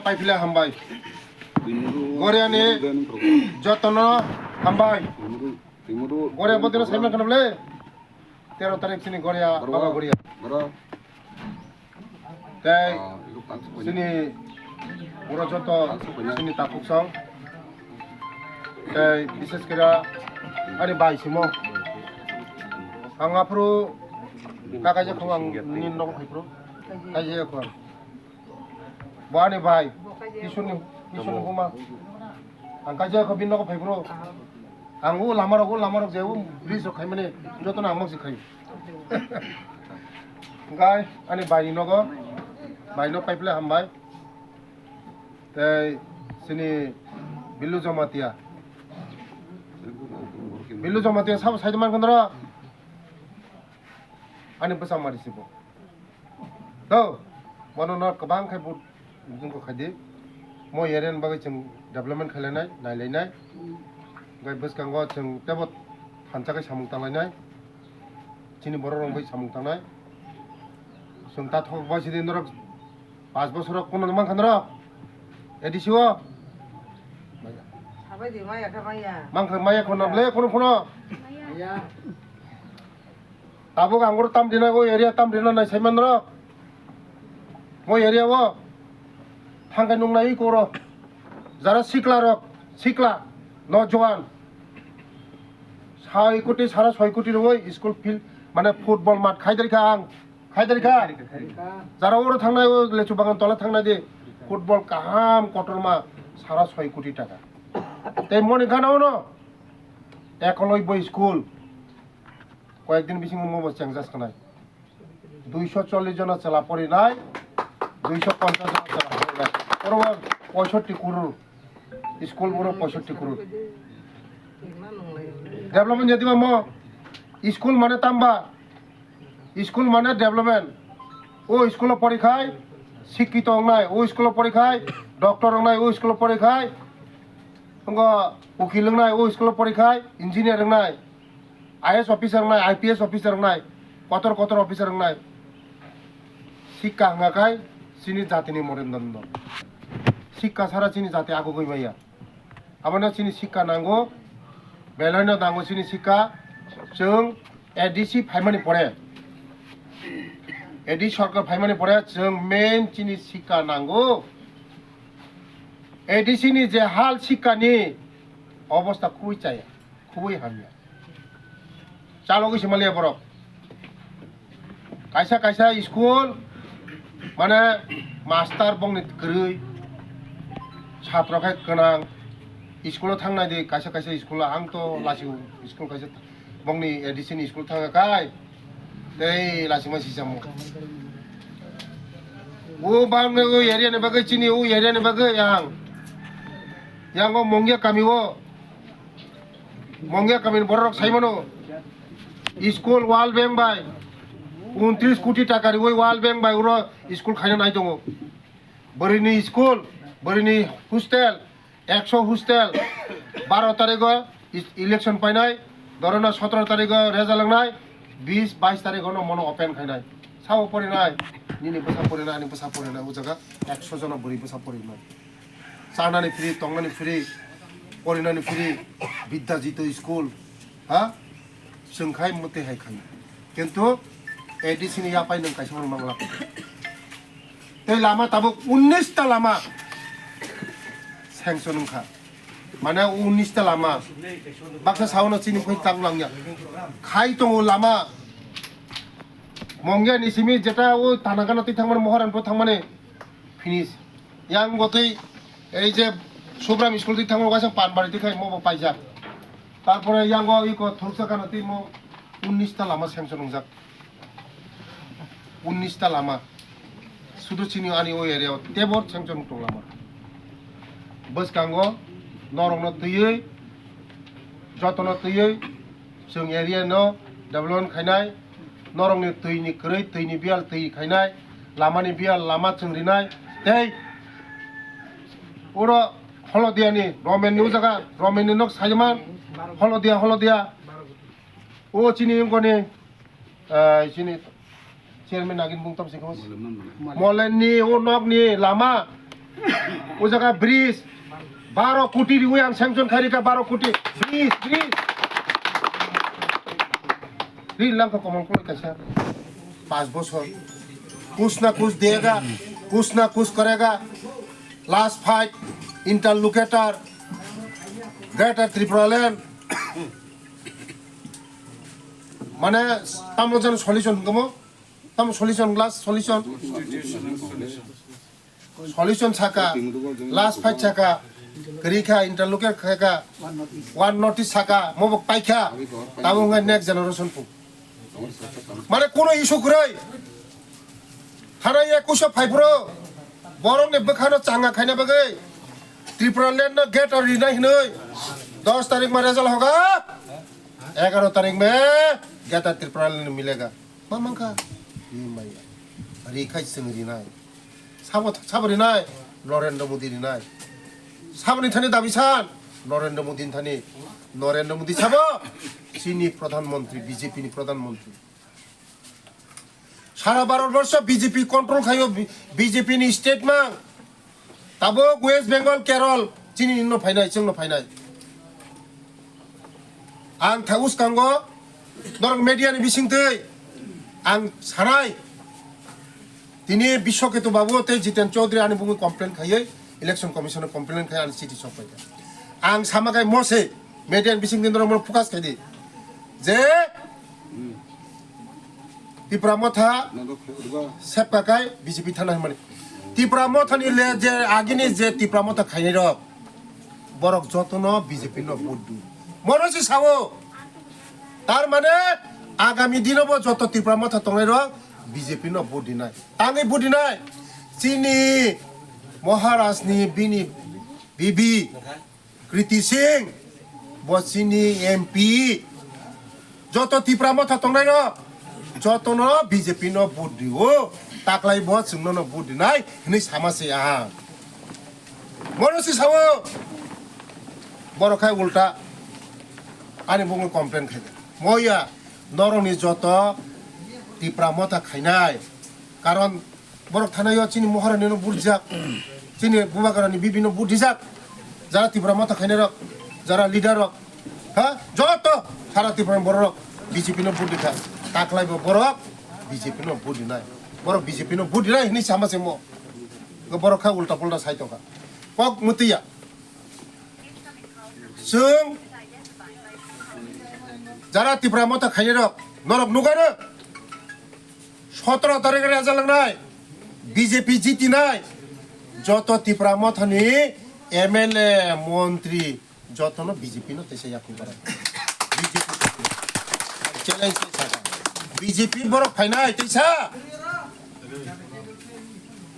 पाइफिले हामबाय गरियानि जतन हामबाय गरिया बदिनो साइमन खालामले 13 तारिख सिनि गरिया बाबा गरिया ताई सिनि बर जत सिनि ताकुकसाव ताई विशेष करा आनि बाइसिमो आंगाफ्रु काकाजे खंगां निन नको फाइफ्रु काजे खंगां बानि भाई किसुनि हुमा आं काजे खबिन नको फाइफ्रु आंगु लामारक जेउ ब्रिज खाइमाने जतन आं मक्सि खाइ गाय आनि बाइ नगो बाइनो पाइपले हामबाय ताई सिनि बिल्लु जमातिया सब साइड मान खंद्र आनि बसा मारिसिबो तो मनोना गोबां खायबो जोंखौ खायदि म एरियान बागै जों डेभलपमेन्ट खालायनाय नायलायनाय गाय बसकांगो जों तेबो थानसाखै सामुं थांलायनाय चिनि बर रंबै सामुं थांनाय जों ता थक बासि दिन रक 5 बोसोर कोन मान खानद्र एदिसिओ साबाय दि माया खामाया मांखो माया खनबले कोन ताबो आंगुर ताम दिना वो एरिया ताम दिना नाय साइमान र वो एरिया वो थांगाय नुंनाय कोर जरा सिक्ला नौजवान 6 कोटी सारा 6 कोटी रो स्कूल फील्ड माने फुटबल माठ खायदरिखा जरा ओरो थांनाय वो लेचु बागान तला थांनाय दे फुटबल काहाम कटरमा सारा 6 कोटी टाका ते मनि गानाव न एकलय बय स्कूल কয়েকদিন বিসিং মো চেঞ্জাস খানায় 240 জন চালা পড়িনায় 250 জন চালা পড়িনায় ওর 65 করোড় স্কুল বড় 65 করোড় ডেভেলপমেন্ট যদি মো স্কুল মানে তাম্বা স্কুল মানে ডেভেলপমেন্ট ও স্কুল পরীক্ষায় শিক্ষিত নাই ও স্কুল পরীক্ষায় ডক্টর নাই ও স্কুল পরীক্ষায় উকিল নাই ও স্কুল পরীক্ষায় ইঞ্জিনিয়ার নাই आईएएस ऑफिसर नाय आईपीएस ऑफिसर नाय कतर ऑफिसर नाय शिक्षा हंगाखाय सिनि जातिनि मरेन्दन शिक्षा सारा सिनि जाति आगो गइमाया आबाना सिनि शिक्षा नांगो बेलायनो नांगो सिनि शिक्षा जों एडीसी फाइमानि पड़े एडी सरकार फाइमानि पड़े जों मेन सिनि शिक्षा नांगो एडीसी नि जे हाल शिक्षानि अवस्था खुबै चाया खुबै हामिया चालो गई सिमालिया बरफ कायसा स्कूल माने मास्टार बंनि गरै छात्रखाय गोनां स्कूलाव थांनाय दे कायसा स्कूल आं तो लासिउ स्कूल कायसा बंनि एडिसन स्कूल थांगाखाय दै लासि मासि जामो वो बांनो एरिया ने बागै चिनि ओ एरिया ने बागै यांगो मंगिया कामी बरक साइमनो स्कूल वाल बैंक बाय 29 कोटी टाका रि वाल बैंक बाय उरो स्कूल खायना नाय दङ बोरिनि स्कूल बोरिनि हस्टेल 100 हस्टेल 12 तारिखो इलेक्शन पाइनाय दरना 17 तारिखो रेजाल्ट लांनाय 20 22 तारिखो मनो ओपन खायनाय साव परिनाय निनि बसा परिनाय उ जागा 100 जन बोरि बसा परिनाय सानानि फ्री तंगानि फ्री परिनानि फ्री विद्या जितो स्कूल हा जोंखाय मते हायखाय किन्तु एडिसिनि यापाय नों कायसा मांगला ते लामा ताबो 19 ता लामा सेंसन खा माने 19 ता लामा बाक्सा सावना चिनि फै तांलांया खाय दङ लामा मंगिया निसिमि जेटा ओ तानागाना ति थांमान महरानफोर थांमाने फिनिश यां गतै এই যে সুব্রাম স্কুল তি থাঙ্গো গাছে পানবাড়ি তি খাই মো পাইজা তারপরে ইয়াঙ্গো ইকো থুরসা কানাতি মো 19 টা লামা স্যাংশন হংজাক 19 টা লামা শুধু চিনি আনি ও এরিয়াও তেবর স্যাংশন তো লামা বস কাঙ্গো নরংনো তুইयै যতন তুইयै जों एरिया न डेभलपमेन्ट खायनाय नरंनि तुइनि क्रै तुइनि बियाल तुइ खायनाय लामानि बियाल लामा चोंरिनाय दै उरो हलदियानि रमेननि जागा रमेननि नक सायमान हलदिया ओ चिनि इंगनि चेयरमेन नागिन बुंताम सिखौ मलेननि ओ नकनि लामा वो जगह ब्रिज 12 कोटी हुए आं सैंक्शन खारिका 12 कोटी ब्रिज श्रीलंका कमल को कैसा 5 बছর कुछ ना कुछ देगा कुछ ना कुछ करेगा last fight interlocutor greater Tripuraland माने तामो जन सल्यूशन गमो तामो सल्यूशन ग्लास सल्यूशन छाका लास्ट फाइट छाका करिखा इंटरलोकेटर खाका वन नोटिस छाका मोबक पाइखा ताबुंगा नेक्स्ट जनरेशन पु माने कोनो इशू गरै थाना 21 बरं ने बखानो चांगा खाइना बगै त्रिपुरालैंड न गेट और रिनाइ हनै 10 तारीख में रिजल्ट होगा 11 तारीख में गेट त्रिपुरालैंड मिलेगा मामांका मैया रिखाइ जों रिनाइ साबो रिनाइ नरेंद्र मोदी रिनाइ साबनि थानि दाबिसान नरेंद्र मोदी थानि नरेंद्र मोदी साबो चीनी प्रधानमंत्री बीजेपी नि प्रधानमंत्री सारा भारतवर्ष बीजेपी कंट्रोल खायो बीजेपी नि स्टेट में तब वेस्ट बेंगल केरल चीनी नो फाइनाय जोंनो फाइनाय आं थाउस कांगो नरक मीडिया नि बिसिंगतै आं सानाय दिनै विश्वकेतु बाबु ते जितेन चौधरी आनि बुङो कमप्लेन खायो इलेक्शन कमिशन कमप्लेन खायो आनि सिटी सफायगा आं सामागाय मसे मीडिया नि बिसिंगतै नरक मन फोकास खायदि जे त्रिपुरा मथा सेपकाकाय बीजेपी थाना माने त्रिपुरा मथानि ले जे आगिनि जे त्रिपुरा मथा खाइनाय र बरक जतन बीजेपी न भोट मनसि सावो तार माने आगामी दिनबो जत त्रिपुरा मथा तंनाय र बीजेपी न भोट दिनाय आंनि भोट दिनाय चीनी महाराष्ट्रनि बिनि बीबी कृति सिंह बचिनी एमपी जत त्रिपुरा मथा तंनाय र जतन बीजेपी न भोट दियो ताकलाई बहुत जोंनो न भोट दिनाय हनै सामासे आं मनसि सावो बरखाय उल्टा आनि बुङो कमप्लेन खायदो मया नरनि जत त्रिपुरा मथा खायनाय कारण बरक थानाय चीनी महारानी न बुरजाक चीनी बुबागारानि बिबिनो बुद्धिजाक যারা त्रिपुरा मथा खायनाय रक যারা लिडार रक हा जत सारा त्रिपुरा बरक बीजेपी न भोट दिखा ताकलायबो बरक बीजेपी न भोट दिनाय बरक बीजेपी न भोट दिनाय हनै सामासे म बरखा उल्टा पुल्टा साइतका पक मुतिया जों যারা त्रिपुरा मथा खायनाय रक नरक नुगानो 17 तारिख रेजाल्ट लांनाय बीजेपी जितिनाय जत त्रिपुरा मथानि एमएलए मंत्री जतन बीजेपी न तेसे याकु बारा बीजेपी चैलेंज तेसा बीजेपी बरक फाइनाय तेसा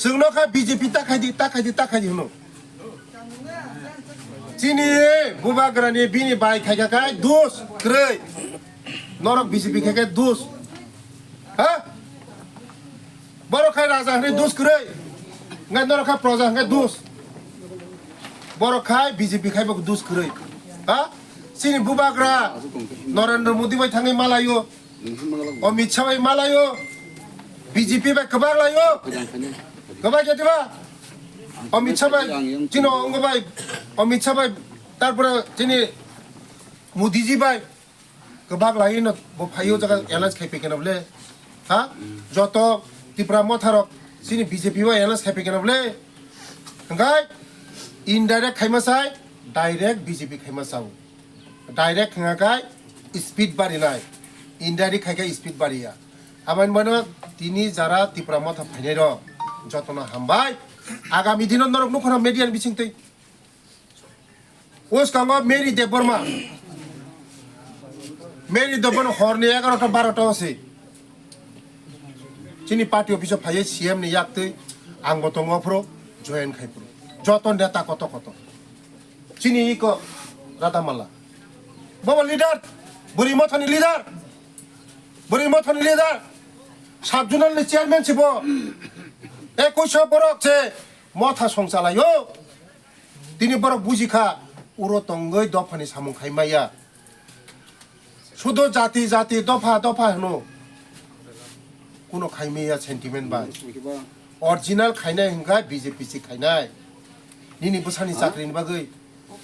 जोंनोखा बीजेपी ताखायदि होनो चीनी बुबाग्रानि बिनि बाय खायगाखाय दोस ग्रै नरक बीजेपी खायगाय दोस हा बरखाय राजा हनै दोस ग्रै ngai नरखा प्रजा hangkai दोस बरखाय बीजेपी खायबो दोस ग्रै हा चीनी बुबाग्रा नरेंद्र मोदी बाय थाङै मालायो अमित शाह बाय मालायो बीजेपी बाय गोबां लायो गोबां गेदेबा अमित शाह बाय चिनो अंगबाय अमित शाह बाय तारपरे चिनी मोदी जी बाय गोबां लायो न फायो जागा एलायन्स खायफैकेनबले हा जत त्रिपुरा मथारक चिनी बीजेपी बाय एलायन्स खायफैकेनबले हंगाय इनडाइरेक्ट खायमासाय डाइरेक्ट बीजेपी खायमासाव डाइरेक्ट हंगाय स्पीड बारिनाय इनडाइरेक्ट खायगा स्पीड बारिया आबाइन मानो तिनी जारा त्रिपुरा मथा फायनाय र जतना हामबाय आगामी दिन नरक नुखना मीडिया बिसिंतै ओस कांगो मेरी देबबर्मा हरनि 11टा 12टा আছে चिनी पार्टी अफिस फायो सीएम नि याक्तै आंगो तंगफ्रो जयन खायफ्रो जतन नेता कत चिनी इको रातामाला बाबा लिडार बुरी मथानि लिडार साबजुनालनि चेयारमैन छिबो 21 बरक से मथा संचालायो तिनी बरक बुजिखा उरो तंगै दफानि सामुं खायमाया शुद्ध जाति दफा हनो कोनो खायमाया सेंटिमेंट बा ओरिजिनल खायनाय हंगा बीजेपी से खायनाय nini busani sakri ni bagai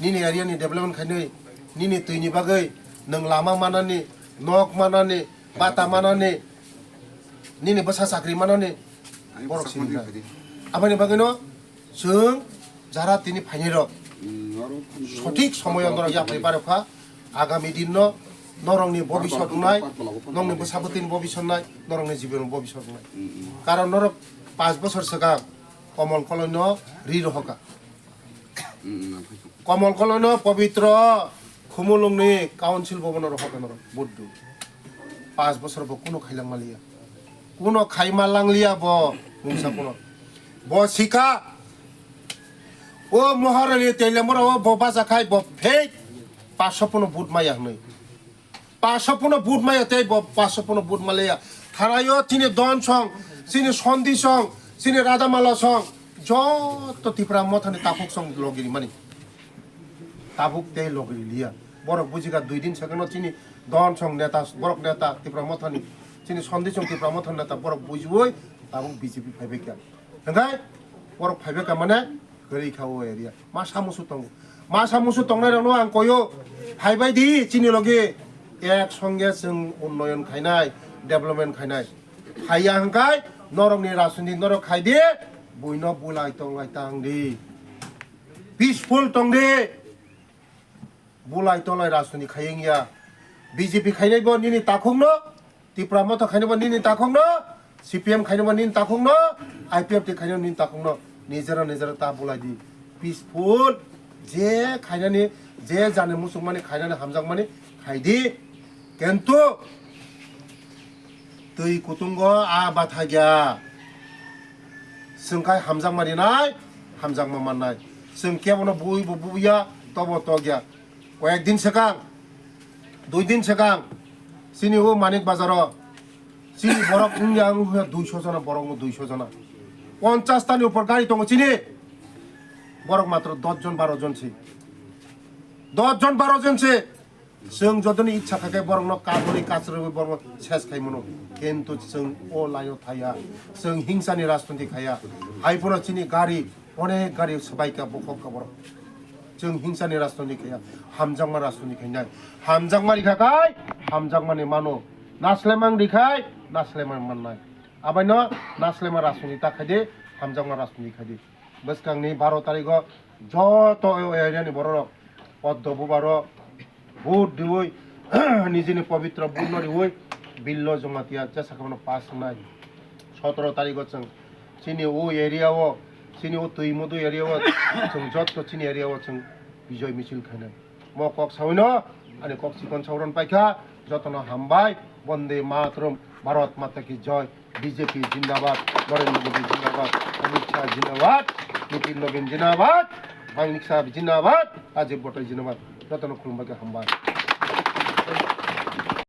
nini area ni development khainai nini tui ni bagai nang lama mana ni nok mana ni bata mana ni nini busa sakri mana ni borok sini abani bagai no जों যারা তিনি ফাইনেরো সঠিক সময় নরক ইয়াপনি পারফা আগামী দিন নরংনি ভবিষ্যৎ নাই নংনি বসাবতিন ভবিষ্যৎ নাই নরংনি জীবন ভবিষ্যৎ নাই কারণ নরক 5 বছর সিগাং কমল কলন্য রি রহকা কমল কলন্য পবিত্র খুমুলুংনি কাউন্সিল ভবন রহকা নরক বুদ্ধ 5 বছর ব কোনো খাইলাং মালিয়া কোনো খাইমালাংলিয়া ব মুংসা কোনো ব শিকা ও মহারানী তেলেমরা ও ববা জাখাই ব ফেক 515 বুট মাইয়া হই 515 বুট মাইয়া তে 515 বুট মালিয়া থানায়ও তিনি দন সং সিনি সন্ধি সং সিনি রাজামালা সং যত তিপ্রা মথানি তাফুক সং লগিরি মানে তাফুক তে লগিরি লিয়া বরক বুজিকা 2 দিন সেকেন্ড তিনি দন সং নেতা বরক নেতা তিপ্রা মথানি সিনি সন্ধি সং তিপ্রা মথানি নেতা বরক বুজিবই তাবুক বিজেপি ফাইবেকা হঙ্গাই বরক ফাইবেকা মানে গরি খাও এরিয়া মা সামুসু তংনাইরানো আং কয়ো ফাইবাইদি চিনি লগে এক সঙ্গে जों উন্নয়ন খাইনাই ডেভেলপমেন্ট খাইনাই ফাইয়া হংকাই নরংনি রাজনীতি নরক খাইদে বইন বুলাই তংলাই তাংদি পিসফুল তংদে বুলাই তংলাই রাজনীতি খাইয়া বিজেপি খাইনাইবো নিনি তাখংনো ত্রিপুরা মত খাইনাইবো নিনি তাখংনো সিপিএম খাইনাইবো নিনি তাখংনো আইপিএফ তে খাইনাইবো নিনি তাখংনো নিজেরা নিজেরা তা বলাই দি পিসফুল যে খাইনানি যে জানে মুসুক মানে খাইনানি হামজাক মানে খাইদি কিন্তু তুই কুতুঙ্গ আ বাথা গিয়া जोंखाय हामजाक मारिनाय हामजाक मामानाय जों केवनो बुइया तब तो गया कয়েকদিন सिगां 2 दिन सिगां सिनि ও मानिक बाजाराव सिनि बरक उंयां 200 जना बरक 200 जना 50 तानि ऊपर गाड़ी दङ सिनि बरक मात्र 10 जन 12 जन सि 10 जन 12 जन सि जों जदनि इच्छा खाके बरक न काबुरि काचरबो बरक सेस खाइमनो किन्तु जों ओ लायो थाया जों हिंसानि राजनीति खाया हाइपुरा सिनि गाड़ी अनेक गाड़ी सबाइका बकका बरक जों हिंसानि राजनीति खाया हामजांमा राजनीति खायनाय हामजांमानि खाखाय हामजांमानि मानो नास्लेमां दिखाय नास्लेमां माननाय आबायनो नास्लेमा राजनीति ताखायदे हामजांमा राजनीति खायदे बसकांनि 12 तारिखआव जत एरियानि बरक पद्मबु बारो भोट दिवै निजेनि पवित्र बुट नरिवै बिल्लो जमातिया जेसाखौनो पास होनाय 17 तारिखआव जों सिनि ओ एरियाव सिनि ओ दैमदु एरियाव जों जत सिनि एरियाव जों बिजय मिছিল खायनाय म कक सावनो आनि कक सिकन सावरन पाइखा जतनो हामबाय वंदे मातरम भारत माता की जय बीजेपी जिंदाबाद नरेंद्र मोदी जिंदाबाद अमित शाह जिंदाबाद नितिन नवीन जिंदाबाद बांनिक साहब जिंदाबाद राजीव बटई जिंदाबाद जतनो खुलुमबाय हामबाय